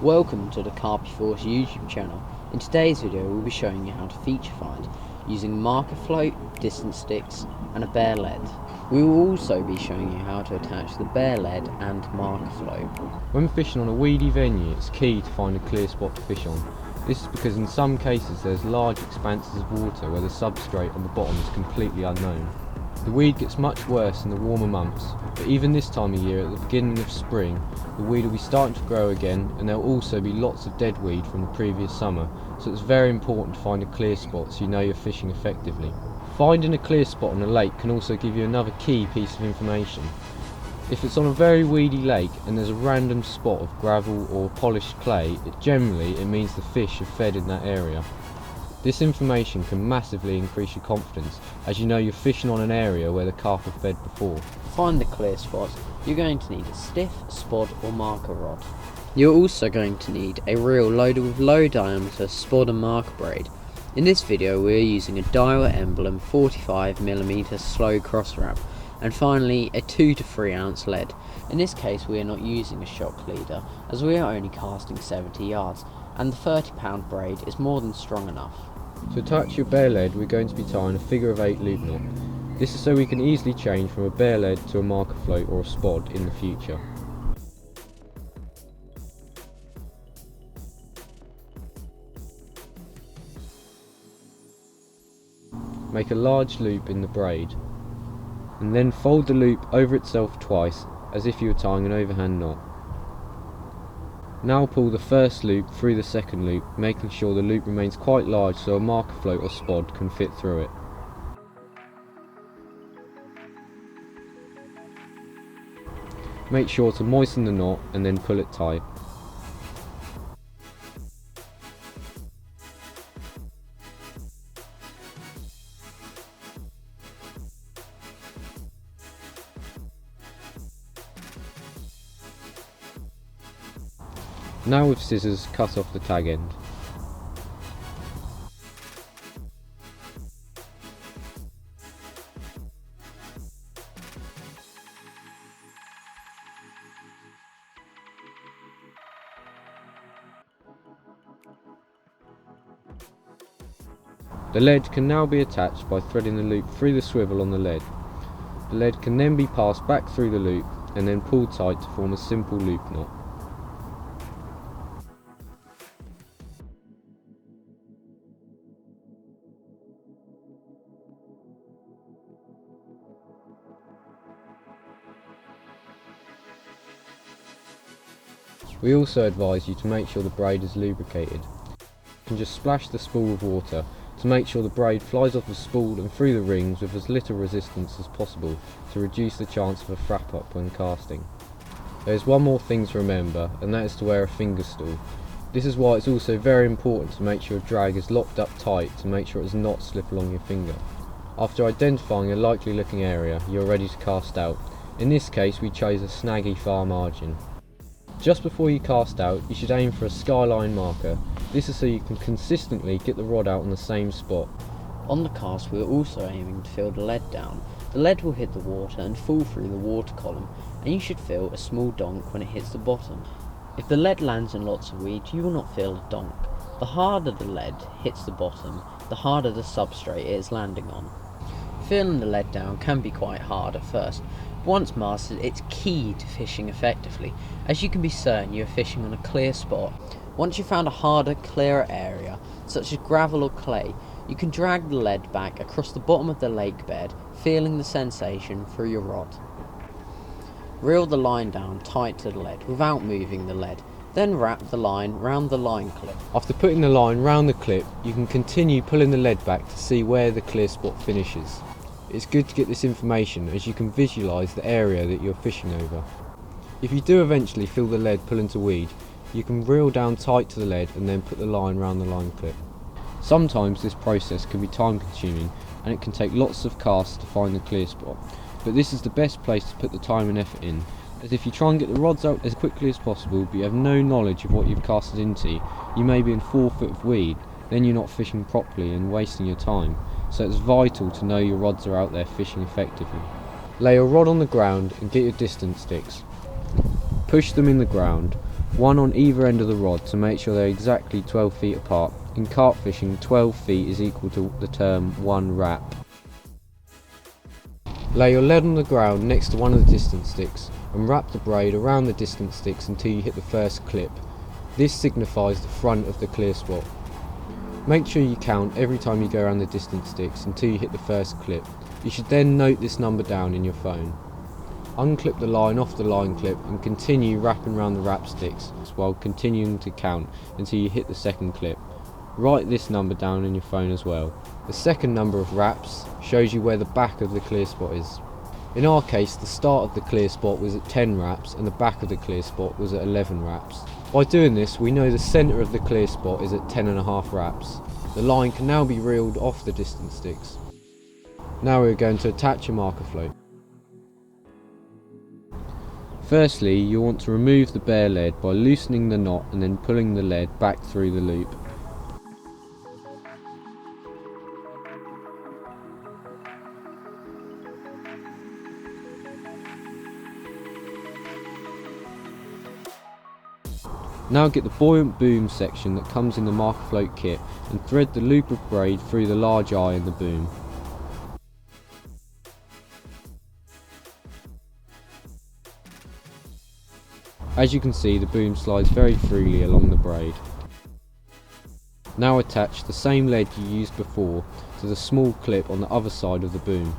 Welcome to the Carp Force YouTube channel. In today's video we'll be showing you how to feature find using marker float, distance sticks and a bare lead. We will also be showing you how to attach the bare lead and marker float. When fishing on a weedy venue, it's key to find a clear spot to fish on. This is because in some cases there's large expanses of water where the substrate on the bottom is completely unknown. The weed gets much worse in the warmer months, but even this time of year at the beginning of spring, the weed will be starting to grow again, and there will also be lots of dead weed from the previous summer, so it's very important to find a clear spot so you know you're fishing effectively. Finding a clear spot on a lake can also give you another key piece of information. If it's on a very weedy lake and there's a random spot of gravel or polished clay, it means the fish have fed in that area. This information can massively increase your confidence, as you know you're fishing on an area where the carp have fed before. To find the clear spot, you're going to need a stiff, spod or marker rod. You're also going to need a reel loaded with low diameter spod and marker braid. In this video we are using a Daiwa Emblem 45mm slow cross wrap, and finally a 2 to 3 ounce lead. In this case we are not using a shock leader, as we are only casting 70 yards, and the 30-pound braid is more than strong enough. To attach your bare lead, we're going to be tying a figure of 8 loop knot. This is so we can easily change from a bare lead to a marker float or a spod in the future. Make a large loop in the braid, and then fold the loop over itself twice as if you were tying an overhand knot. Now pull the first loop through the second loop, making sure the loop remains quite large so a marker float or spod can fit through it. Make sure to moisten the knot and then pull it tight. Now with scissors, cut off the tag end. The lead can now be attached by threading the loop through the swivel on the lead. The lead can then be passed back through the loop and then pulled tight to form a simple loop knot. We also advise you to make sure the braid is lubricated. You can just splash the spool with water to make sure the braid flies off the spool and through the rings with as little resistance as possible to reduce the chance of a frap up when casting. There is one more thing to remember, and that is to wear a finger stool. This is why it's also very important to make sure your drag is locked up tight to make sure it does not slip along your finger. After identifying a likely looking area, you are ready to cast out. In this case we chose a snaggy far margin. Just before you cast out, you should aim for a skyline marker. This is so you can consistently get the rod out on the same spot. On the cast we are also aiming to feel the lead down. The lead will hit the water and fall through the water column, and you should feel a small donk when it hits the bottom. If the lead lands in lots of weed, you will not feel a donk. The harder the lead hits the bottom, the harder the substrate it is landing on. Feeling the lead down can be quite hard at first. Once mastered, it's key to fishing effectively, as you can be certain you are fishing on a clear spot. Once you've found a harder, clearer area, such as gravel or clay, you can drag the lead back across the bottom of the lake bed, feeling the sensation through your rod. Reel the line down tight to the lead without moving the lead, then wrap the line round the line clip. After putting the line round the clip, you can continue pulling the lead back to see where the clear spot finishes. It's good to get this information as you can visualise the area that you're fishing over. If you do eventually feel the lead pull into weed, you can reel down tight to the lead and then put the line round the line clip. Sometimes this process can be time consuming and it can take lots of casts to find the clear spot, but this is the best place to put the time and effort in, as if you try and get the rods out as quickly as possible but you have no knowledge of what you've casted into, you may be in 4 foot of weed, then you're not fishing properly and wasting your time. so it's vital to know your rods are out there fishing effectively. Lay your rod on the ground and get your distance sticks. Push them in the ground, one on either end of the rod to make sure they're exactly 12 feet apart. In carp fishing, 12 feet is equal to the term 1 rap. Lay your lead on the ground next to one of the distance sticks and wrap the braid around the distance sticks until you hit the first clip. This signifies the front of the clear spot. Make sure you count every time you go around the distance sticks until you hit the first clip. You should then note this number down in your phone. Unclip the line off the line clip and continue wrapping around the wrap sticks while continuing to count until you hit the second clip. Write this number down in your phone as well. The second number of wraps shows you where the back of the clear spot is. In our case, the start of the clear spot was at 10 wraps and the back of the clear spot was at 11 wraps. By doing this, we know the centre of the clear spot is at 10.5 wraps. The line can now be reeled off the distance sticks. Now we're going to attach a marker float. Firstly, you'll want to remove the bare lead by loosening the knot and then pulling the lead back through the loop. Now get the buoyant boom section that comes in the marker float kit and thread the loop of braid through the large eye in the boom. As you can see, the boom slides very freely along the braid. Now attach the same lead you used before to the small clip on the other side of the boom.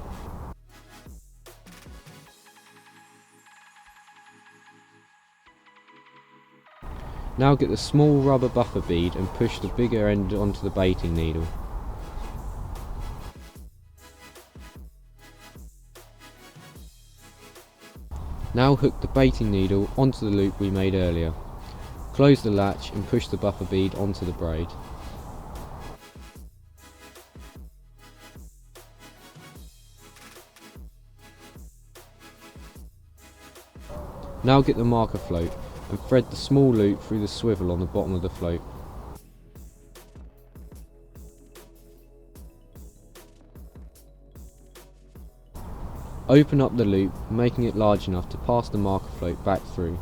Now get the small rubber buffer bead and push the bigger end onto the baiting needle. Now hook the baiting needle onto the loop we made earlier. Close the latch and push the buffer bead onto the braid. Now get the marker float and thread the small loop through the swivel on the bottom of the float. Open up the loop, making it large enough to pass the marker float back through.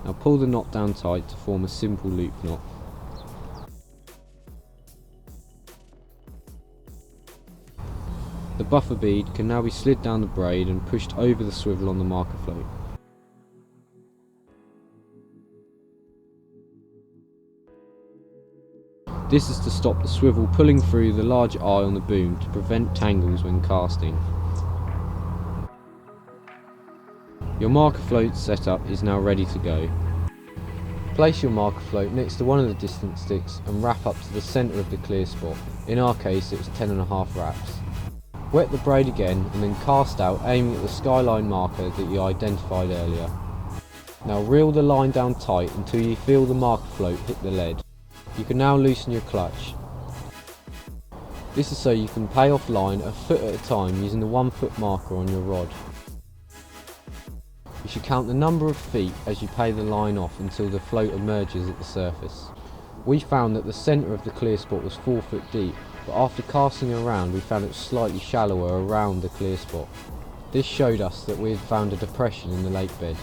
Now pull the knot down tight to form a simple loop knot. The buffer bead can now be slid down the braid and pushed over the swivel on the marker float. This is to stop the swivel pulling through the large eye on the boom to prevent tangles when casting. Your marker float setup is now ready to go. Place your marker float next to one of the distance sticks and wrap up to the centre of the clear spot. In our case it was 10.5 wraps. Wet the braid again and then cast out, aiming at the skyline marker that you identified earlier. Now reel the line down tight until you feel the marker float hit the lead. You can now loosen your clutch. This is so you can pay off line a foot at a time using the 1 foot marker on your rod. You should count the number of feet as you pay the line off until the float emerges at the surface. We found that the centre of the clear spot was 4 foot deep, but after casting around we found it was slightly shallower around the clear spot. This showed us that we had found a depression in the lake bed.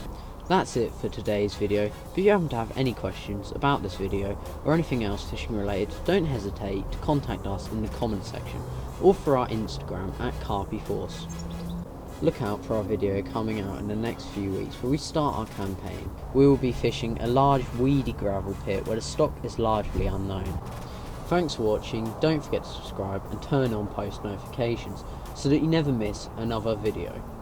That's it for today's video. If you happen to have any questions about this video or anything else fishing related, don't hesitate to contact us in the comments section or through our Instagram at carpyforce. Look out for our video coming out in the next few weeks where we start our campaign. We will be fishing a large weedy gravel pit where the stock is largely unknown. Thanks for watching, don't forget to subscribe and turn on post notifications so that you never miss another video.